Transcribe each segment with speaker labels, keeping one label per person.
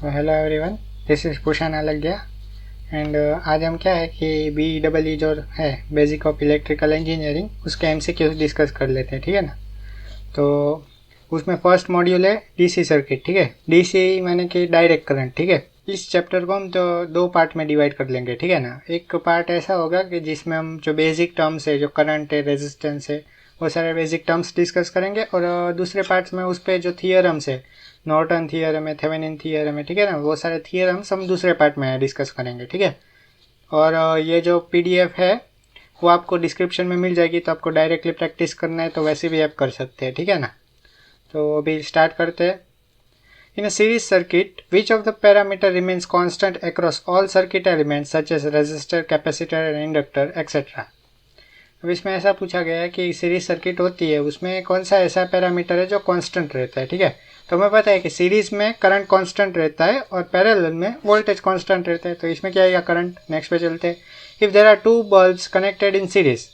Speaker 1: Hello everyone, this is Pushan Alagya and आज हम क्या है कि BEE जो है बेसिक ऑफ इलेक्ट्रिकल इंजीनियरिंग उसके MCQs डिस्कस कर लेते हैं, ठीक है ना। तो उसमें फर्स्ट मॉड्यूल है DC सर्किट, ठीक है। DC माने कि डायरेक्ट करंट, ठीक है। इस चैप्टर को हम तो दो पार्ट में डिवाइड कर लेंगे, ठीक है ना। एक पार्ट ऐसा होगा कि जिसमें हम जो बेसिक टर्म्स है, जो करंट है, रेजिस्टेंस है, वो सारे बेसिक टर्म्स डिस्कस करेंगे। और दूसरे पार्ट्स में उस पर जो थियरम्स है, नॉर्टन थियरम है, थेवेनिन थियरम है, ठीक है ना, वो सारे थियरम्स हम दूसरे पार्ट में डिस्कस करेंगे, ठीक है। और ये जो PDF है वो आपको डिस्क्रिप्शन में मिल जाएगी, तो आपको डायरेक्टली प्रैक्टिस करना है तो वैसे भी आप कर सकते हैं, ठीक है ना। तो अभी स्टार्ट करते हैं। In a series circuit, which of the parameter remains constant across all circuit elements such as resistor, capacitor and inductor, etc. अब इसमें ऐसा पूछा गया है कि सीरीज सर्किट होती है, उसमें कौन सा ऐसा पैरामीटर है जो कांस्टेंट रहता है, ठीक है। तो हमें पता है कि सीरीज में करंट कांस्टेंट रहता है और पैरेलल में वोल्टेज कांस्टेंट रहता है। तो इसमें क्या आएगा, करंट। नेक्स्ट पे चलते हैं। If there are two bulbs connected in series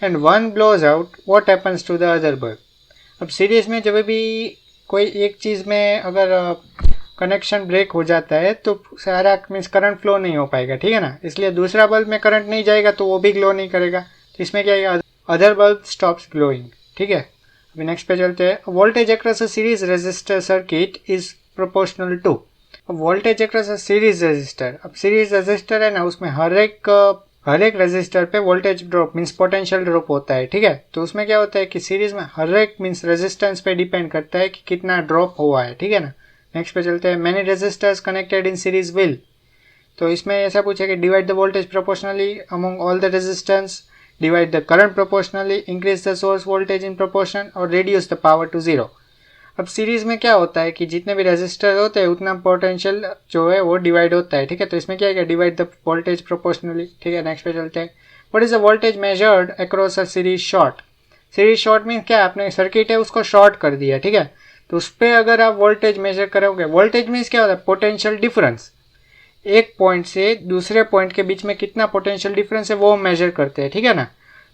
Speaker 1: and one blows out, what happens to the other bulb. अब सीरीज में जब भी कोई एक चीज़ में अगर कनेक्शन ब्रेक हो जाता है तो सारा मीन्स करंट फ्लो नहीं हो पाएगा, ठीक है ना। इसलिए दूसरा बल्ब में करंट नहीं जाएगा तो वो भी ग्लो नहीं करेगा। तो इसमें क्या है, अदर बल्ब स्टॉप्स ग्लोइंग, ठीक है। अभी नेक्स्ट पे चलते हैं। Voltage across a series resistor circuit is proportional to. अब voltage across a series resistor, अब सीरीज रेजिस्टर है ना, उसमें हर एक रेजिस्टर पे voltage drop means potential drop होता है, ठीक है। तो उसमें क्या होता है कि सीरीज में हर एक मीन्स रेजिस्टेंस पे डिपेंड करता है कि कितना ड्रॉप हुआ है, ठीक है ना। नेक्स्ट पे चलते हैं। Many resistors connected in series will, तो इसमें ऐसा पूछे कि divide the voltage proportionally among all the resistance, divide the current proportionally, increase the source voltage in proportion और reduce the power to zero. अब सीरीज में क्या होता है कि जितने भी रेजिस्टर होते हैं उतना पोटेंशियल जो है वो डिवाइड होता है, ठीक है। तो इसमें क्या है, डिवाइड द वोल्टेज प्रोपोर्शनली, ठीक है। नेक्स्ट पे चलते हैं। What is the voltage measured across a series short. Series short mean क्या, आपने सर्किट है उसको शॉर्ट कर दिया, ठीक है। तो उस पर अगर आप वोल्टेज मेजर करोगे, वोल्टेज मीन्स क्या होता है, पोटेंशियल डिफरेंस। एक पॉइंट से दूसरे पॉइंट के बीच में कितना पोटेंशियल डिफरेंस है वो मेजर करते हैं, ठीक है ना।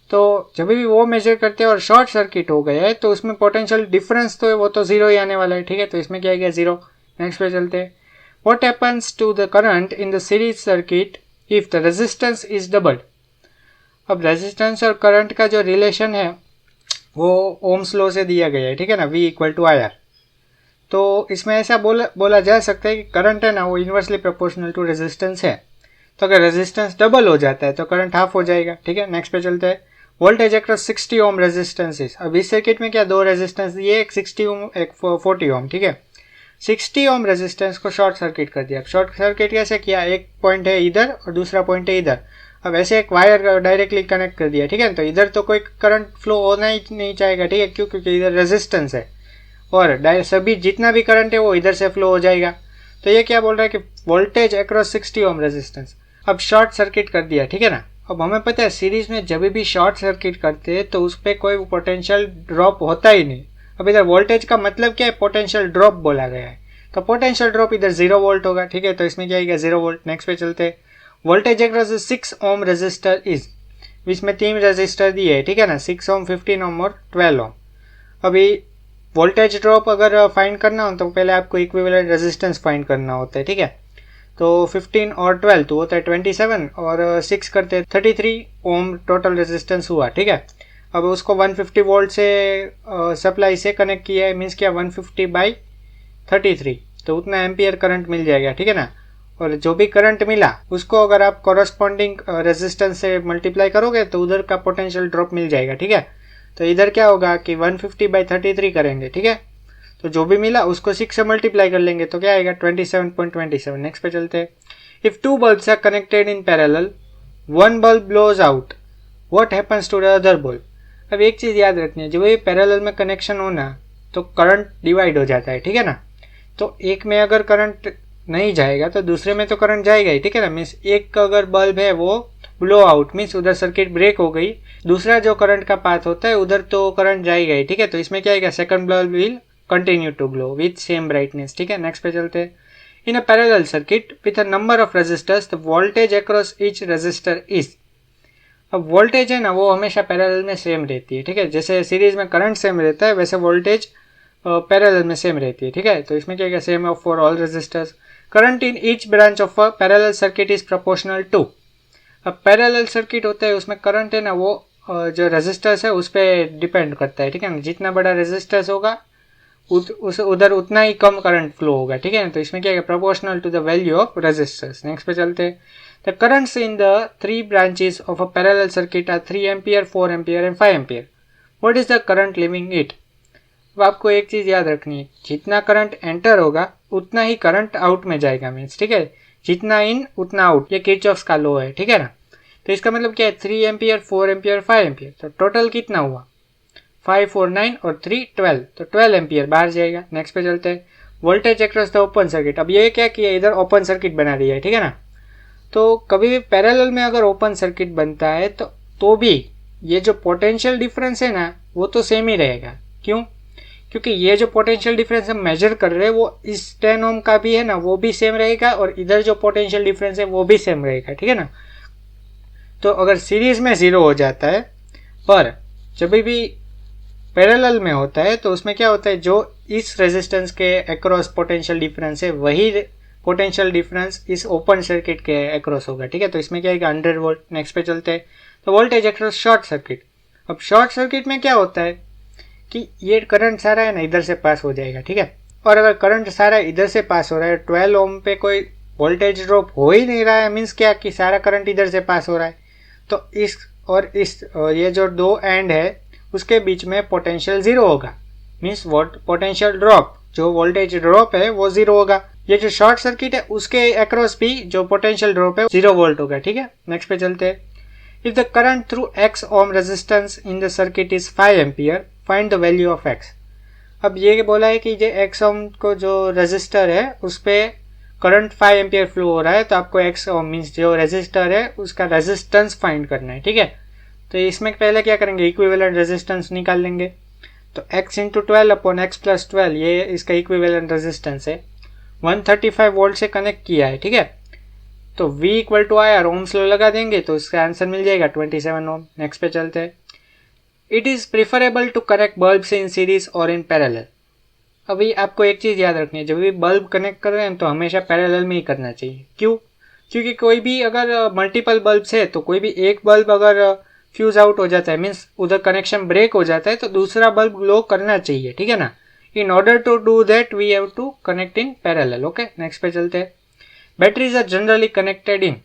Speaker 1: तो जब भी वो मेजर करते हैं और शॉर्ट सर्किट हो गया है तो उसमें पोटेंशियल डिफरेंस तो है वो तो जीरो ही आने वाला है, ठीक है। तो इसमें क्या है, जीरो। नेक्स्ट पे चलते हैं। What happens to the current in the series circuit if the resistance is doubled. अब रेजिस्टेंस और करंट का जो रिलेशन है वो ओम्स लॉ से दिया गया है, ठीक है ना, V = IR। तो इसमें ऐसा बोला जा सकता है कि करंट है ना वो इन्वर्सली प्रोपोर्शनल टू रेजिस्टेंस है। तो अगर रेजिस्टेंस डबल हो जाता है तो करंट हाफ हो जाएगा, ठीक है। नेक्स्ट पे चलते हैं। वोल्टेज अक्रॉस 60 ओम रेजिस्टेंसेस। अब इस सर्किट में क्या, दो रेजिस्टेंस दिए, एक 60 ओम एक 40 ओम, ठीक है। 60 ओम रेजिस्टेंस को शॉर्ट सर्किट कर दिया। शॉर्ट सर्किट कैसे किया, एक पॉइंट है इधर और दूसरा पॉइंट है इधर। अब ऐसे एक वायर डायरेक्टली कनेक्ट कर दिया, ठीक है। तो इधर तो कोई करंट फ्लो होना ही नहीं चाहेगा, ठीक है, क्यों, क्योंकि इधर रेजिस्टेंस है और सभी जितना भी करंट है वो इधर से फ्लो हो जाएगा। तो ये क्या बोल रहा है कि वोल्टेज अक्रॉस 60 ओम रेजिस्टेंस, अब शॉर्ट सर्किट कर दिया, ठीक है ना। अब हमें पता है सीरीज में जब भी शॉर्ट सर्किट करते हैं तो उस पर कोई पोटेंशियल ड्रॉप होता ही नहीं। अब इधर वोल्टेज का मतलब क्या है, पोटेंशियल ड्रॉप बोला गया है। तो पोटेंशियल ड्रॉप इधर 0 वोल्ट होगा, ठीक है। तो इसमें क्या आएगा, 0 वोल्ट। नेक्स्ट पे चलते हैं। Voltage across 6 ohm resistor is, इसमें 3 रेजिस्टर दिए है, ठीक है ना, 6 ओम, 15 ओम और 12 ओम। अभी वोल्टेज ड्रॉप अगर फाइंड करना हो तो पहले आपको इक्विवेलेंट रेजिस्टेंस फाइंड करना होता है, ठीक है। तो 15 और 12 तो होता है 27 और 6 करते 33 ओम टोटल रेजिस्टेंस हुआ, ठीक है। अब उसको 150 वोल्ट से सप्लाई से कनेक्ट किया है, मीन्स क्या, 150/33, तो उतना एम्पियर करंट मिल जाएगा, ठीक है ना। और जो भी करंट मिला उसको अगर आप कॉरस्पॉन्डिंग रेजिस्टेंस से मल्टीप्लाई करोगे तो उधर का पोटेंशियल ड्रॉप मिल जाएगा, ठीक है। तो इधर क्या होगा कि 150/33 करेंगे, ठीक है। तो जो भी मिला उसको 6 से मल्टीप्लाई कर लेंगे तो क्या आएगा, 27.27। नेक्स्ट पे चलते हैं। If two bulbs are connected in parallel, one bulb blows out, what happens to the other bulb. अब एक चीज याद रखनी है, जब ये पैरेलल में कनेक्शन होना तो करंट डिवाइड हो जाता है, ठीक है ना। तो एक में अगर करंट नहीं जाएगा तो दूसरे में तो करंट जाएगा ही, ठीक है ना। मीन्स एक अगर बल्ब है वो ब्लो आउट मीन्स उधर सर्किट ब्रेक हो गई, दूसरा जो करंट का पाथ होता है उधर तो करंट जाएगा ही, ठीक है। तो इसमें क्या आएगा, second bulb will continue to glow with same brightness, ठीक है। नेक्स्ट पे चलते हैं। In a parallel circuit with a number of resistors the voltage across each resistor is. अब वोल्टेज है ना वो हमेशा पैरेलल में सेम रहती है, ठीक है। जैसे सीरीज में करंट सेम रहता है वैसे वोल्टेज पैरेलल में सेम रहती है, ठीक है। तो इसमें क्या है, same of for all resistors. Current in each branch of a parallel circuit is proportional to. अब पैरेलल सर्किट होता है उसमें करंट है ना वो जो रेजिस्टर्स है उस पर डिपेंड करता है, ठीक है ना। जितना बड़ा रेजिस्टर्स होगा उधर उतना ही कम करंट फ्लो होगा, ठीक है ना। तो इसमें क्या है, proportional to the value of resistors. Next पे चलते हैं। The currents in the 3 branches of a parallel circuit are 3 ampere, 4 ampere and 5 ampere. What is the current leaving it. अब आपको एक चीज याद रखनी है, जितना करंट एंटर होगा उतना ही करंट आउट में जाएगा, मीन्स, ठीक है। जितना इन उतना आउट, ये किरचॉफ्स का लॉ है, ठीक है ना। तो इसका मतलब क्या है, 3 एम्पियर, 4 एम्पियर, 5 एम्पियर, तो टोटल कितना हुआ 5 4 9 और 3 12, तो 12 एम्पियर बाहर जाएगा। नेक्स्ट पे चलते हैं। Voltage across the open circuit. अब ये क्या किया, इधर ओपन सर्किट बना दिया है, ठीक है ना। तो कभी भी पैरेलल में अगर ओपन सर्किट बनता है तो भी ये जो पोटेंशियल डिफरेंस है ना वो तो सेम ही रहेगा। क्यों, क्योंकि ये जो पोटेंशियल डिफरेंस हम मेजर कर रहे हैं वो इस 10 ओम का भी है ना, वो भी सेम रहेगा, और इधर जो पोटेंशियल डिफरेंस है वो भी सेम रहेगा, ठीक है ना। तो अगर सीरीज में 0 हो जाता है, पर जब भी पैरेलल में होता है तो उसमें क्या होता है, जो इस रेजिस्टेंस के अक्रॉस पोटेंशियल डिफरेंस है वही पोटेंशियल डिफरेंस इस ओपन सर्किट के अक्रॉस होगा, ठीक है। तो इसमें क्या है, 100 वोल्ट। नेक्स्ट पे चलते हैं। तो वोल्टेज अक्रॉस शॉर्ट सर्किट। अब शॉर्ट सर्किट में क्या होता है कि ये करंट सारा है ना इधर से पास हो जाएगा, ठीक है। और अगर करंट सारा इधर से पास हो रहा है, 12 ओम पे कोई वोल्टेज ड्रॉप हो ही नहीं रहा है, मीन्स क्या कि सारा करंट इधर से पास हो रहा है। तो इस और इस ये जो दो एंड है उसके बीच में पोटेंशियल 0 होगा, मीन्स पोटेंशियल ड्रॉप, जो वोल्टेज ड्रॉप है वो 0 होगा। ये जो शॉर्ट सर्किट है उसके अक्रॉस भी जो पोटेंशियल ड्रॉप है 0 वोल्ट होगा, ठीक है। नेक्स्ट पे चलते हैं। If the current through x ohm resistance in the circuit is 5 ampere, find the value of x। अब ये बोला है कि जो x ओम को जो रेजिस्टर है उस पर करंट 5 एम्पियर फ्लो हो रहा है, तो आपको x ओम मीन्स जो रेजिस्टर है उसका रेजिस्टेंस फाइंड करना है, ठीक है। तो इसमें पहले क्या करेंगे, इक्विवेलेंट रेजिस्टेंस निकाल लेंगे। तो x into 12 upon x plus 12 ये इसका इक्विवेलेंट रेजिस्टेंस है, 135 वोल्ट से कनेक्ट किया है, ठीक है। तो V equal to I R, Ohm's law लगा देंगे तो इसका आंसर मिल जाएगा 27 ओम। नेक्स्ट पे चलते हैं। It is preferable to connect bulbs in series और इन पैरेलल। अभी आपको एक चीज याद रखनी है, जब भी बल्ब कनेक्ट कर रहे हैं तो हमेशा पैरेलल में ही करना चाहिए। क्यों, क्योंकि कोई भी अगर मल्टीपल बल्ब्स है तो कोई भी एक बल्ब अगर फ्यूज आउट हो जाता है, मीन्स उधर कनेक्शन ब्रेक हो जाता है, तो दूसरा बल्ब ग्लो करना चाहिए, ठीक है ना। In order to do that we have to connect in parallel. Okay, next पे चलते हैं। Batteries are generally connected in.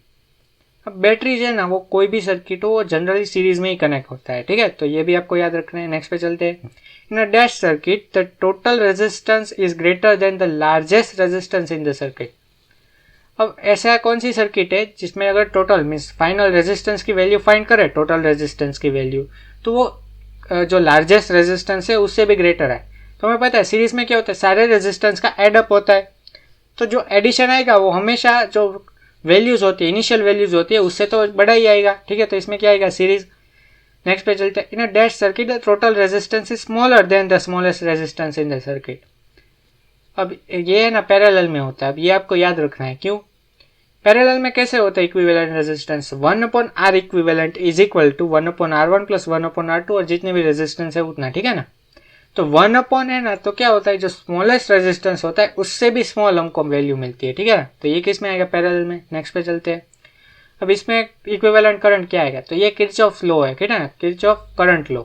Speaker 1: अब बैटरीज है ना वो कोई भी सर्किट हो वो जनरली सीरीज में ही कनेक्ट होता है, ठीक है। तो ये भी आपको याद रखना है। नेक्स्ट पे चलते हैं। In a dash circuit the total resistance is greater than the largest resistance in the circuit. अब ऐसा कौन सी सर्किट है जिसमें अगर टोटल मीन्स फाइनल रेजिस्टेंस की वैल्यू फाइंड करे, टोटल रेजिस्टेंस की वैल्यू, तो वो जो लार्जेस्ट रेजिस्टेंस है उससे भी ग्रेटर है। तो हमें पता है सीरीज में क्या होता है, सारे रेजिस्टेंस का एडअप होता है, तो जो एडिशन आएगा वो हमेशा जो वैल्यूज होती है, इनिशियल वैल्यूज होती है, उससे तो बड़ा ही आएगा, ठीक है। तो इसमें क्या आएगा, सीरीज। नेक्स्ट पे चलते हैं। In a dash circuit the total resistance is smaller than the smallest resistance in the circuit. अब ये है ना पैरेलल में होता है, अब ये आपको याद रखना है। क्यों, पैरेलल में कैसे होता है equivalent resistance, 1 upon R equivalent is equal to 1 upon R1 plus 1 upon R2, और जितने भी रेजिस्टेंस है उतना, ठीक है ना। तो 1 अपॉन है ना, तो क्या होता है जो स्मॉलेस्ट रेजिस्टेंस होता है उससे भी स्मॉल हमको वैल्यू मिलती है, ठीक है ना। तो ये किस में आएगा, पैरेलल में। नेक्स्ट पे चलते हैं। अब इसमें इक्विवेलेंट करंट क्या आएगा, तो ये किरचॉफ लॉ है, ठीक है ना, Kirchhoff current law.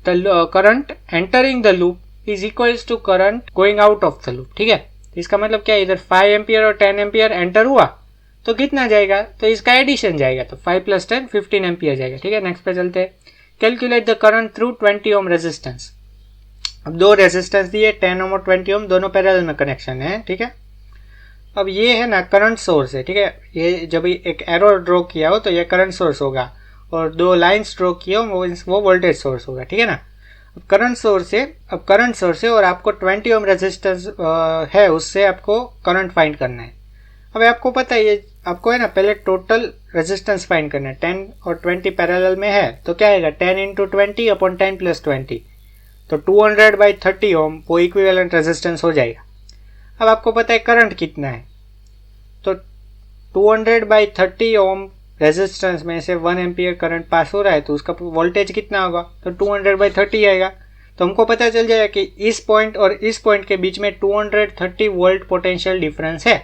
Speaker 1: The current entering the loop is equals to current going out of the loop, ठीक है। इसका मतलब क्या है, इधर 5 एम्पियर और 10 एम्पियर एंटर हुआ तो कितना जाएगा, तो इसका एडिशन जाएगा, तो 5 प्लस 10 15 एम्पियर जाएगा, ठीक है। नेक्स्ट पे चलते हैं। Calculate the current through 20 ohm resistance. अब दो रेजिस्टेंस दिए, 10 ओम और 20 ओम, दोनों पैरेलल में कनेक्शन है, ठीक है। अब ये है ना करंट सोर्स है, ठीक है। ये जब एक एरो ड्रॉ किया हो तो ये करंट सोर्स होगा, और दो लाइंस ड्रॉ किया हो वो वोल्टेज सोर्स होगा, ठीक है ना। अब करंट सोर्स है और आपको 20 ओम रेजिस्टेंस है, उससे आपको करंट फाइंड करना है। अब आपको पता है ये आपको है ना पहले टोटल रेजिस्टेंस फाइंड करना है। 10 और 20 पैरेलल में है तो क्या आएगा, 10 इंटू 20 अपॉन 10 प्लस 20, तो 200/30 ओम वो इक्विवेलेंट रेजिस्टेंस हो जाएगा। अब आपको पता है करंट कितना है, तो 200/30 ओम रेजिस्टेंस में से 1 एम्पियर करंट पास हो रहा है, तो उसका वोल्टेज कितना होगा, तो 200/30 आएगा। तो हमको पता चल जाएगा कि इस पॉइंट और इस पॉइंट के बीच में 230 वोल्ट पोटेंशियल डिफरेंस है।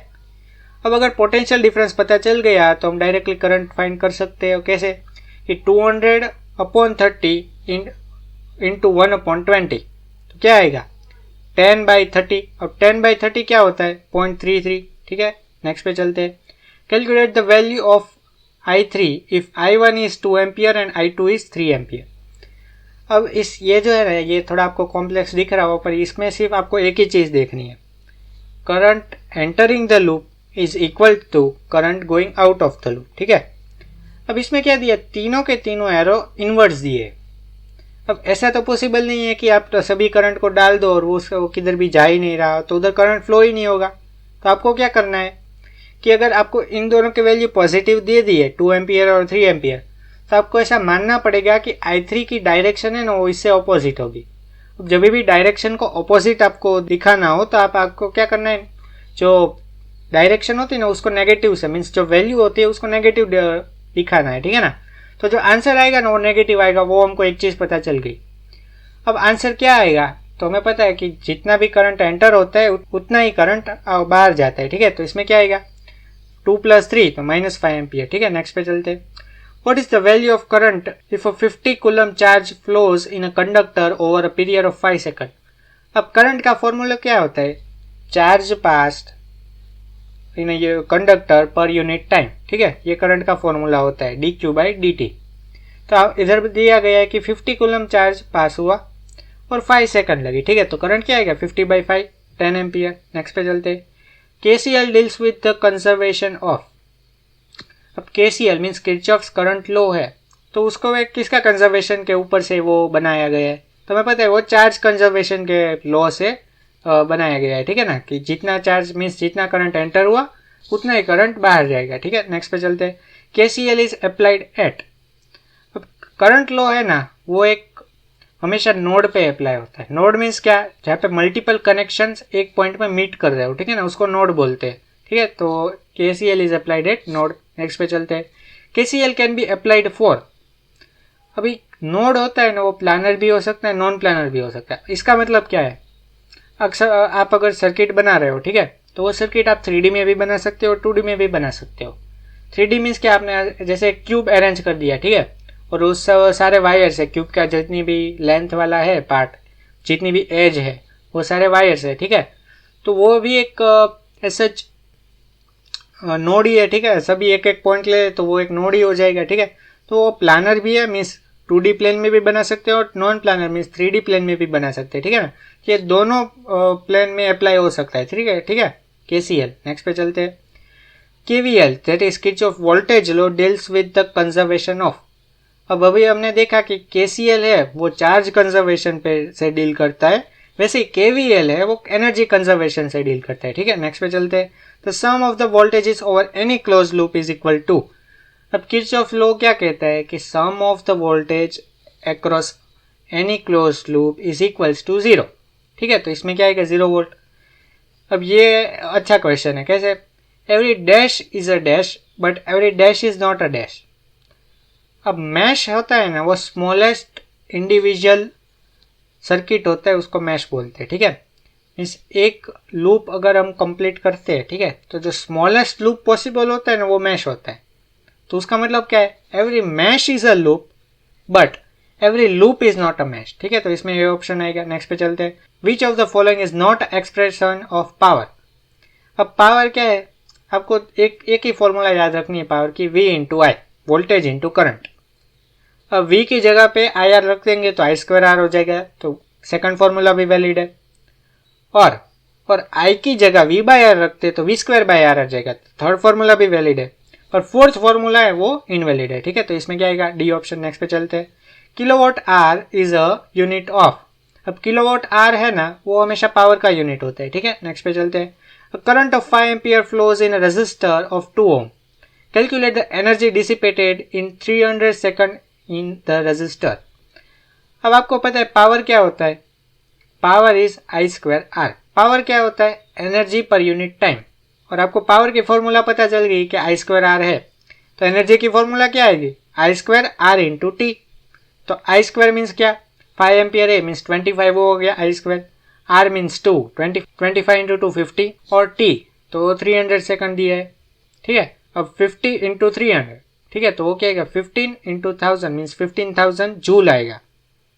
Speaker 1: अब अगर पोटेंशियल डिफरेंस पता चल गया तो हम डायरेक्टली करंट फाइंड कर सकते हैं। कैसे कि 200/30 इंटू 1/20, तो क्या आएगा 10/30। अब 10/30 क्या होता है 0.33। ठीक है, नेक्स्ट पे चलते हैं। Calculate the value of I3 if I1 is 2 ampere and I2 is 3 ampere. अब ये जो है ना, ये थोड़ा आपको कॉम्प्लेक्स दिख रहा हो, पर इसमें सिर्फ आपको एक ही चीज देखनी है, current entering the loop is equal to current going out of the loop. ठीक है, अब इसमें क्या दिया, तीनों के तीनों एरो इनवर्स दिए। अब ऐसा तो पॉसिबल नहीं है कि आप तो सभी करंट को डाल दो और वो किधर भी जा ही नहीं रहा, तो उधर करंट फ्लो ही नहीं होगा। तो आपको क्या करना है कि अगर आपको इन दोनों के वैल्यू पॉजिटिव दे दी है 2 एम्पियर और 3 एम्पियर, तो आपको ऐसा मानना पड़ेगा कि I3 की डायरेक्शन है ना वो इससे ऑपोजिट होगी। अब जब भी डायरेक्शन को ऑपोजिट आपको दिखाना हो तो आपको क्या करना है, जो डायरेक्शन होती है ना उसको नेगेटिव से, मीन्स जो वैल्यू होती है उसको नेगेटिव दिखाना है। ठीक है ना, तो जो आंसर आएगा ना वो नेगेटिव आएगा। वो हमको एक चीज पता चल गई। अब आंसर क्या आएगा, तो हमें पता है कि जितना भी करंट एंटर होता है उतना ही करंट बाहर जाता है। ठीक है, तो इसमें क्या आएगा 2 + 3 तो -5 एम्पियर। ठीक है, नेक्स्ट पे चलते हैं। What is the value of current if a 50 coulomb charge flows in a conductor over a period of 5 seconds? अब करंट का फॉर्मूला क्या होता है, चार्ज पास्ड इन ये कंडक्टर पर यूनिट टाइम। ठीक है, ये करंट का फॉर्मूला होता है dq/dt। तो आप इधर दिया गया है कि 50 कूलम चार्ज पास हुआ और 5 सेकंड लगी। ठीक है, तो करंट क्या आएगा 50/5 10 एम्पियर। नेक्स्ट पे चलते हैं। KCL deals with the conservation of. अब KCL means Kirchhoff's current law है, तो उसको एक किसका कंजर्वेशन के ऊपर से वो बनाया गया है, तो हमें पता है वो चार्ज कंजर्वेशन के लॉ से बनाया गया है। ठीक है ना, कि जितना चार्ज मीन्स जितना करंट एंटर हुआ उतना ही करंट बाहर जाएगा। ठीक है, नेक्स्ट पे चलते हैं। KCL is applied at. अब करंट लॉ है ना वो एक हमेशा नोड पे अप्लाई होता है। नोड मीन्स क्या, जहाँ पे मल्टीपल कनेक्शंस एक पॉइंट में मीट कर रहे हो। ठीक है ना, उसको नोड बोलते हैं। ठीक है, तो KCL is applied at node. Next पे चलते हैं। KCL can be applied for. अभी नोड होता है ना वो प्लानर भी हो सकता है, नॉन प्लानर भी हो सकता है। इसका मतलब क्या है, अक्सर आप अगर सर्किट बना रहे हो, ठीक है, तो वो सर्किट आप 3D में भी बना सकते हो, 2D में भी बना सकते हो। 3D मीन्स क्या, आपने जैसे क्यूब अरेंज कर दिया, ठीक है, और उस सारे वायर्स है, क्यूब का जितनी भी लेंथ वाला है पार्ट, जितनी भी एज है वो सारे वायर्स है। ठीक है, तो वो भी एक सच नोड ही है। ठीक है, सभी एक एक पॉइंट ले तो वो एक नोड ही हो जाएगा। ठीक है, तो वो प्लानर भी है, मीन्स 2D प्लेन में भी बना सकते हो, और non planner means 3D plane में भी बना सकते हैं। ठीक है ना, ये दोनों प्लेन में अप्लाई हो सकता है। ठीक है, ठीक है, KCL। नेक्स्ट पे चलते हैं। KVL that is Kirchhoff voltage law deals with the conservation of. अब अभी हमने देखा कि KCL है वो चार्ज कंजर्वेशन पे से डील करता है, वैसे ही KVL है वो एनर्जी कंजर्वेशन से डील करता है। ठीक है, नेक्स्ट पे चलते हैं। The sum of the voltages over any close loop is equal to. अब किरचॉफ लॉ क्या कहता है कि sum of the voltage across any close loop is equals to 0। ठीक है, तो इसमें क्या आएगा 0 वोल्ट। अब ये अच्छा क्वेश्चन है, कैसे, every dash is a dash but every dash is not a dash. अब मैश होता है ना वो स्मॉलेस्ट इंडिविजुअल सर्किट होता है, उसको मैश बोलते हैं। ठीक है, मीन्स एक लूप अगर हम कंप्लीट करते हैं, ठीक है, तो जो स्मॉलेस्ट लूप पॉसिबल होता है ना वो मैश होता है। तो उसका मतलब क्या है, every mesh is a loop but every loop is not a mesh. ठीक है, तो इसमें ये ऑप्शन आएगा। नेक्स्ट पे चलते हैं। Which of the following is not expression of power. अब पावर क्या है, आपको एक ही फॉर्मूला याद रखनी है पावर की, V इंटू आई, वोल्टेज इंटू करंट। अब V की जगह पे IR रख देंगे तो I²R हो जाएगा, तो सेकंड फॉर्मूला भी वैलिड है। और I की जगह V/R रखते तो V²/R आ जाएगा, थर्ड फॉर्मूला भी वैलिड है। और फोर्थ फॉर्मूला है वो इनवैलिड है। ठीक है, तो इसमें क्या आएगा D ऑप्शन। नेक्स्ट पे चलते हैं। Kilowatt hour is a unit of. अब किलोवाट आर है ना वो हमेशा पावर का यूनिट होता है। ठीक है, नेक्स्ट पे चलते हैं। Current of 5 ampere flows in a resistor of 2 ohm. Calculate the energy dissipated in 300 second in the resistor. अब आपको पता है पावर क्या होता है, पावर इज I²R। पावर क्या होता है, एनर्जी पर यूनिट टाइम। और आपको पावर की फॉर्मूला पता चल गई कि I²R है, तो एनर्जी की फॉर्मूला क्या आएगी I²R इंटू टी। तो I² मीन्स क्या, 5 एम्पियर है मीन्स 25 हो गया आई स्क्वायर, आर मीन्स 2, 25 इंटू 2 50 और टी तो 300 सेकंड दिया है, ठीक है। अब 50 इंटू 300, ठीक है, तो वो क्या आएगा 15 इंटू 1000 मीन्स 15,000 जूल आएगा,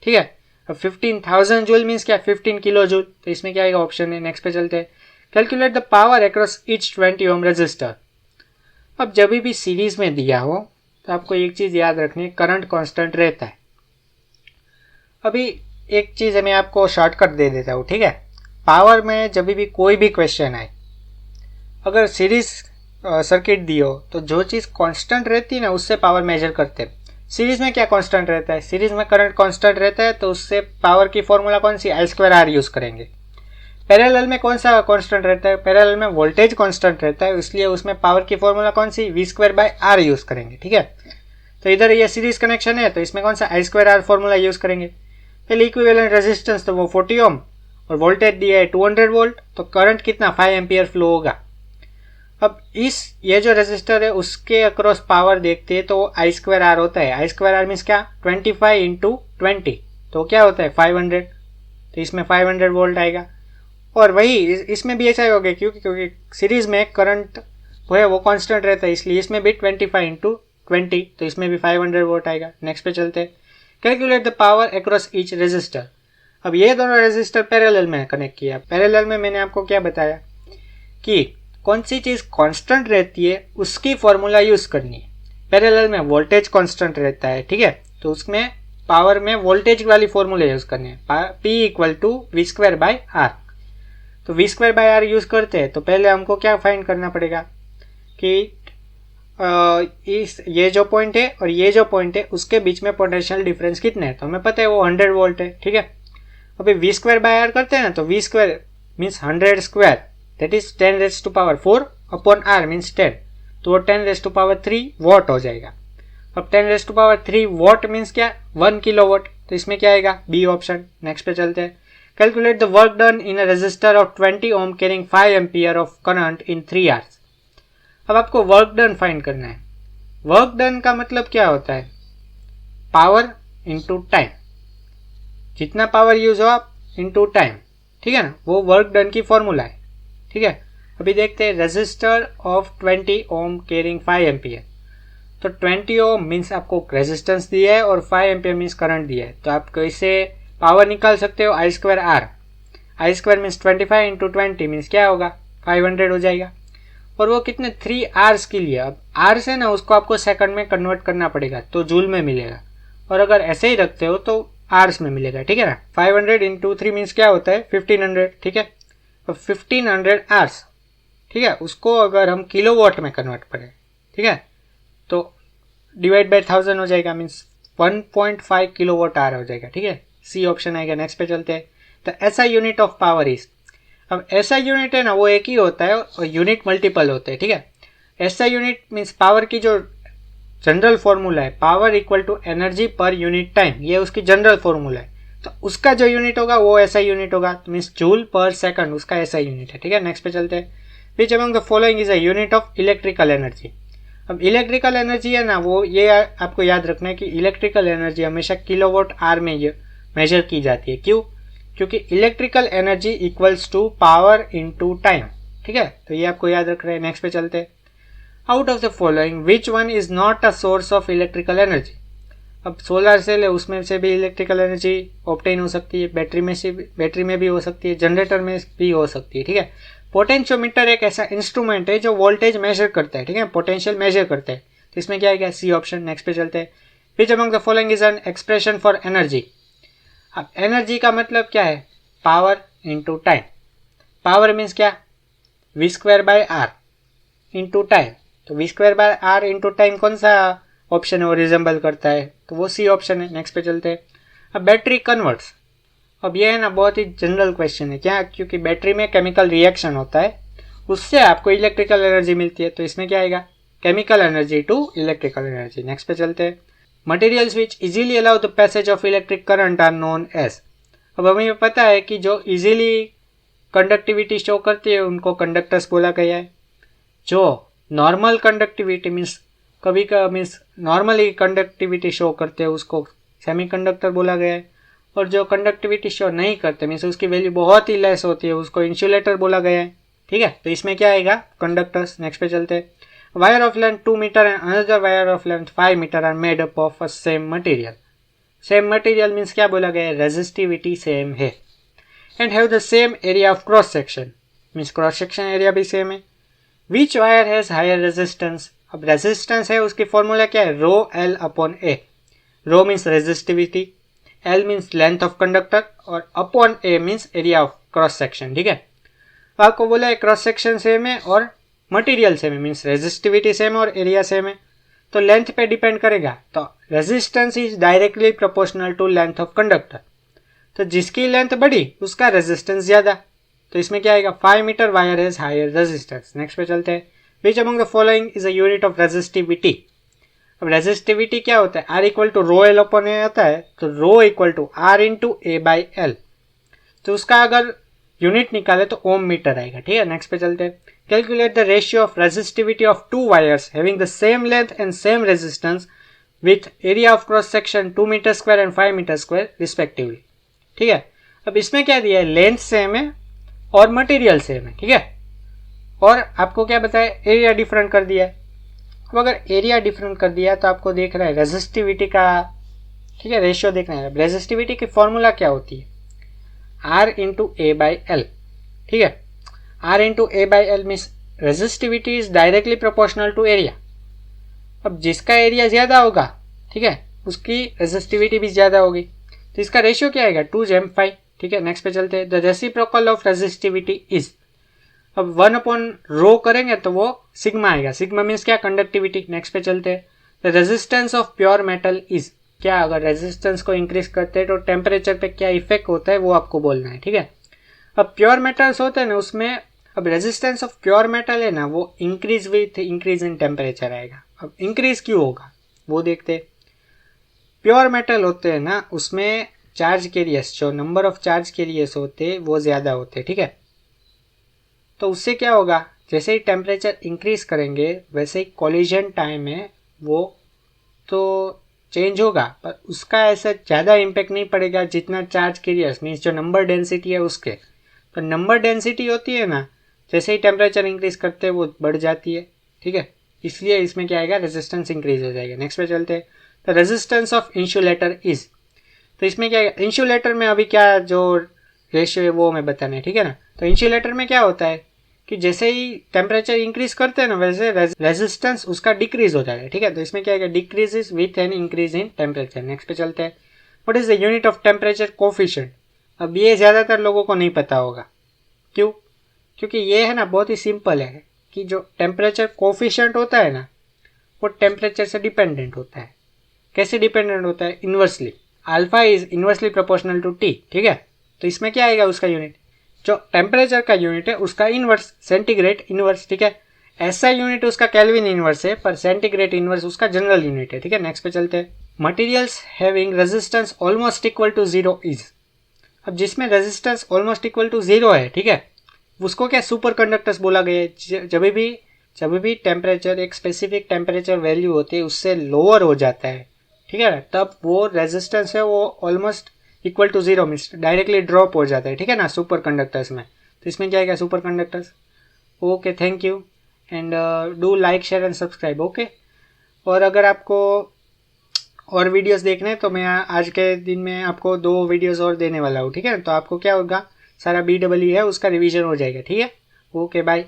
Speaker 1: ठीक है। अब 15,000 जूल मीन्स क्या 15 किलो जूल, तो इसमें क्या आएगा ऑप्शन है। नेक्स्ट पे चलते हैं, calculate the power across each 20 ohm resistor. अब जब भी सीरीज में दिया हो तो आपको एक चीज याद रखनी है, करंट कांस्टेंट रहता है। अभी एक चीज है मैं आपको शॉर्टकट दे देता हूँ, ठीक है। पावर में जब भी कोई भी क्वेश्चन आए, अगर सीरीज सर्किट दी हो तो जो चीज कांस्टेंट रहती है ना उससे पावर मेजर करते हैं। सीरीज में क्या कांस्टेंट रहता है, सीरीज में करंट कांस्टेंट रहता है, तो उससे पावर की फॉर्मूला कौन सी आई स्क्वायर आर यूज करेंगे। पैरेलल में कौन सा कांस्टेंट रहता है, पैरेलल में वोल्टेज कांस्टेंट रहता है, इसलिए उसमें पावर की फॉर्मूला कौन सी V square by R use करेंगे, ठीक है। तो इधर ये सीरीज कनेक्शन है तो इसमें कौन सा आई स्क्वायर आर फॉर्मूला यूज करेंगे। पहले इक्विवेलेंट रेजिस्टेंस तो वो 40 ओम और वोल्टेज दिया है 200 वोल्ट, तो करंट कितना 5 एम्पियर फ्लो होगा। अब ये जो रेजिस्टर है उसके अक्रॉस पावर देखते हैं तो आई स्क्वायर आर होता है। आई स्क्वायर आर मीन्स क्या 25 इंटू 20 तो क्या होता है 500, तो इसमें 500 वोल्ट आएगा। और वही इसमें भी ऐसा ही होगा क्योंकि सीरीज में करंट वो है वो कांस्टेंट रहता है, इसलिए इसमें भी 25 इंटू 20 तो इसमें भी 500 वोल्ट आएगा। नेक्स्ट पे चलते हैं, calculate the power across each resistor. अब ये दोनों रेजिस्टर पैरेलल में कनेक्ट किया। पैरेलल में मैंने आपको क्या बताया कि कौन सी चीज कांस्टेंट रहती है उसकी फॉर्मूला यूज करनी है। पैरेलल में वोल्टेज कांस्टेंट रहता है, ठीक है, तो उसमें पावर में वोल्टेज वाली फॉर्मूला यूज करनी है, P equal to V square by R. तो V square by R use करते हैं तो पहले हमको क्या फाइंड करना पड़ेगा कि ये जो पॉइंट है और ये जो पॉइंट है उसके बीच में पोटेंशियल डिफरेंस कितना है, तो हमें पता है वो 100 वोल्ट है, ठीक है। अभी वी स्क्वायर बाय आर करते हैं ना, तो V square means 100 square that is 10 raise to power 4 upon R means 10, तो वो 10 रेज टू पावर 3 वॉट हो जाएगा। अब 10 raise to power 3 watt means क्या 1 किलो वॉट, तो इसमें क्या आएगा बी ऑप्शन। नेक्स्ट पे चलते हैं, calculate the work done in a resistor of 20 ohm carrying 5 ampere of current in 3 hours. अब आपको वर्क डन फाइंड करना है। वर्क डन का मतलब क्या होता है, पावर इंटू टाइम, जितना पावर यूज हो आप इंटू टाइम, ठीक है ना, वो वर्क डन की फॉर्मूला है, ठीक है। अभी देखते हैं resistor of 20 ohm carrying 5 ampere, तो 20 ओम मीन्स आपको रेजिस्टेंस दिया है और 5 एम्पियर मीन्स करंट दिया है, तो आप कैसे पावर निकाल सकते हो I square R. I square means 25 into 20 means क्या होगा 500 हो जाएगा, और वो कितने 3 आवर्स के लिए। अब आर से ना उसको आपको सेकंड में कन्वर्ट करना पड़ेगा तो जूल में मिलेगा, और अगर ऐसे ही रखते हो तो आवर्स में मिलेगा, ठीक है ना। 500 इंटू 3 मीन्स क्या होता है 1500, ठीक है। अब 1500 आवर्स, ठीक है, उसको अगर हम किलोवाट में कन्वर्ट करें, ठीक है, तो डिवाइड बाय 1000 हो जाएगा मीन्स 1.5 किलोवाट आवर हो जाएगा, ठीक है, सी ऑप्शन आएगा। नेक्स्ट पे चलते हैं, तो ऐसा यूनिट ऑफ पावर इज, अब ऐसा यूनिट है ना वो एक ही होता है और यूनिट मल्टीपल होते हैं, ठीक है। ऐसा यूनिट मीन्स पावर की जो जनरल फॉर्मूला है power equal to energy per unit time, ये उसकी जनरल फॉर्मूला है, तो उसका जो यूनिट होगा वो ऐसा यूनिट होगा, तो मीन्स जूल पर सेकंड उसका ऐसा यूनिट है, ठीक है। नेक्स्ट पे चलते हैं, which among the following is a unit of electrical energy. अब इलेक्ट्रिकल एनर्जी है ना वो ये आपको याद रखना है कि इलेक्ट्रिकल एनर्जी हमेशा किलोवाट आवर में मेजर की जाती है। क्यों, क्योंकि electrical energy equals to power into time, ठीक है, तो ये आपको याद रख रहे हैं। नेक्स्ट पे चलते हैं, out of the following which one is not a source of electrical energy. अब सोलर सेल है उसमें से भी इलेक्ट्रिकल एनर्जी ऑब्टेन हो सकती है, बैटरी में भी हो सकती है, जनरेटर में भी हो सकती है, ठीक है। पोटेंशियोमीटर एक ऐसा इंस्ट्रूमेंट है जो वोल्टेज मेजर करता है, ठीक है, पोटेंशियल मेजर करता है, तो इसमें क्या आएगा सी ऑप्शन। नेक्स्ट पे चलते हैं, which among the following is an expression for energy. अब एनर्जी का मतलब क्या है power into time. Power means क्या V square by R into time, तो V square by R into time कौन सा ऑप्शन है वो रिजेंबल करता है, तो वो सी ऑप्शन है। नेक्स्ट पे चलते हैं, अब बैटरी कन्वर्ट्स। अब ये है ना बहुत ही जनरल क्वेश्चन है, क्या, क्योंकि बैटरी में केमिकल रिएक्शन होता है उससे आपको इलेक्ट्रिकल एनर्जी मिलती है, तो इसमें क्या आएगा chemical energy to electrical energy. Next पे चलते हैं, materials which easily allow the passage of electric current are known as. अब हमें पता है कि जो इजीली कंडक्टिविटी शो करती है उनको कंडक्टर्स बोला गया है। जो normal conductivity means means normally conductivity show करते हैं उसको सेमीकंडक्टर बोला गया है, और जो कंडक्टिविटी शो नहीं करते मीन्स उसकी वैल्यू बहुत ही लेस होती है उसको इंसुलेटर बोला गया है। ठीक है, तो इसमें क्या आएगा कंडक्टर्स। नेक्स्ट पे चलते हैं। Wire of length 2 metre and another wire of length 5 metre are made up of a same material. Same material means क्या बोला गया है, रेजिस्टिविटी सेम है and have the same area of cross section means cross section area भी same है। Which wire has higher resistance, अब resistance है उसकी फॉर्मूला क्या है, rho L upon A. Rho means resistivity, L means length of conductor और upon A means area of cross section. ठीक है, आपको बोला है क्रॉस सेक्शन सेम है और मटेरियल सेम है मीन्स रेजिस्टिविटी सेम और एरिया सेम है, तो लेंथ पे डिपेंड करेगा। तो resistance is directly proportional to length of conductor, तो जिसकी लेंथ बढ़ी उसका रेजिस्टेंस ज्यादा, तो इसमें क्या आएगा 5 metre wire has higher resistance. Next पे चलते हैं। Which among the following is a unit of resistivity. अब रेजिस्टिविटी क्या होता है, R equal to rho L upon A आता है, तो rho equal to R into A by L, तो उसका अगर यूनिट निकाले तो ओम मीटर आएगा। ठीक है, नेक्स्ट पे चलते हैं। Calculate the ratio of resistivity of two wires having the same length and same resistance with area of cross section 2 meter square and 5 meter square respectively. ठीक है, अब इसमें क्या दिया है, लेंथ सेम है और मटेरियल सेम है। ठीक है, और आपको क्या बताया, एरिया डिफरेंट कर दिया है। अब अगर एरिया डिफरेंट कर दिया तो आपको देखना है रेजिस्टिविटी का, ठीक है, रेशियो देखना है। रेजिस्टिविटी की फॉर्मूला क्या होती है, R into A by L. ठीक है, R into A by L means resistivity is directly proportional to area. अब जिसका एरिया ज्यादा होगा, ठीक है, उसकी रेजिस्टिविटी भी ज्यादा होगी, तो इसका रेशियो क्या आएगा 2:5। ठीक है, नेक्स्ट पे चलते हैं। The reciprocal of resistivity is, अब 1 अपॉन रो करेंगे तो वो सिग्मा आएगा। सिग्मा मीन्स क्या, कंडक्टिविटी। नेक्स्ट पे चलते हैं। The resistance of pure metal is, क्या अगर रेजिस्टेंस को इंक्रीज करते हैं तो टेम्परेचर पे क्या इफेक्ट होता है वो आपको बोलना है। ठीक है, अब प्योर मेटल्स होते हैं ना उसमें, अब रेजिस्टेंस ऑफ प्योर मेटल है ना वो increase with increase in temperature आएगा। अब इंक्रीज क्यों होगा वो देखते हैं। प्योर मेटल होते हैं ना उसमें चार्ज कैरियर्स, जो नंबर ऑफ चार्ज कैरियर्स होते हैं वो ज्यादा होते हैं। ठीक है, तो उससे क्या होगा, जैसे ही टेम्परेचर इंक्रीज करेंगे वैसे ही कोलिजन टाइम है वो तो चेंज होगा, पर उसका ऐसा ज़्यादा इम्पैक्ट नहीं पड़ेगा जितना चार्ज कैरियर्स मीन्स जो नंबर डेंसिटी है उसके। तो नंबर डेंसिटी होती है ना, जैसे ही टेम्परेचर इंक्रीज करते हैं वो बढ़ जाती है। ठीक है, इसलिए इसमें क्या आएगा, रेजिस्टेंस इंक्रीज हो जाएगा। नेक्स्ट पे चलते हैं। तो रेजिस्टेंस ऑफ इंसुलेटर इज, तो इसमें क्या है, इंसुलेटर में अभी क्या जो रेशियो है वो हमें बताना है। ठीक है ना, तो इंसुलेटर में क्या होता है कि जैसे ही टेम्परेचर इंक्रीज करते हैं ना वैसे रेजिस्टेंस उसका डिक्रीज हो जाएगा। ठीक है, तो इसमें क्या है, decreases with an increase in temperature. Next पे चलते हैं। What is the unit of temperature coefficient. अब ये ज्यादातर लोगों को नहीं पता होगा, क्यों, क्योंकि ये है ना बहुत ही सिंपल है कि जो टेम्परेचर कोफिशिएंट होता है ना वो टेम्परेचर से डिपेंडेंट होता है। कैसे डिपेंडेंट होता है, inversely. Alpha is inversely proportional to T. ठीक है, तो इसमें क्या आएगा उसका यूनिट, जो टेम्परेचर का यूनिट है उसका इनवर्स, सेंटीग्रेड इनवर्स। ठीक है, ऐसा यूनिट उसका केल्विन इनवर्स है, पर सेंटीग्रेड इनवर्स उसका जनरल यूनिट है। ठीक है, नेक्स्ट पे चलते हैं। Materials having resistance almost equal to 0 is, अब जिसमें रेजिस्टेंस ऑलमोस्ट इक्वल टू 0 है, ठीक है, उसको क्या सुपर कंडक्टर्स बोला गया है। जब भी टेम्परेचर एक स्पेसिफिक टेम्परेचर वैल्यू होती है उससे लोअर हो जाता है, ठीक है ना, तब वो रेजिस्टेंस है वो almost equal to 0 means directly drop हो जाता है। ठीक है ना, सुपर कंडक्टर्स में। तो इसमें क्या है, super conductors. Okay, thank you and do like share and subscribe. Okay, और अगर आपको और वीडियोस देखने हैं तो मैं आज के दिन में आपको 2 वीडियोस और देने वाला हूँ। ठीक है, तो आपको क्या होगा, सारा BEE है उसका रिवीजन हो जाएगा। ठीक है, ओके, बाय।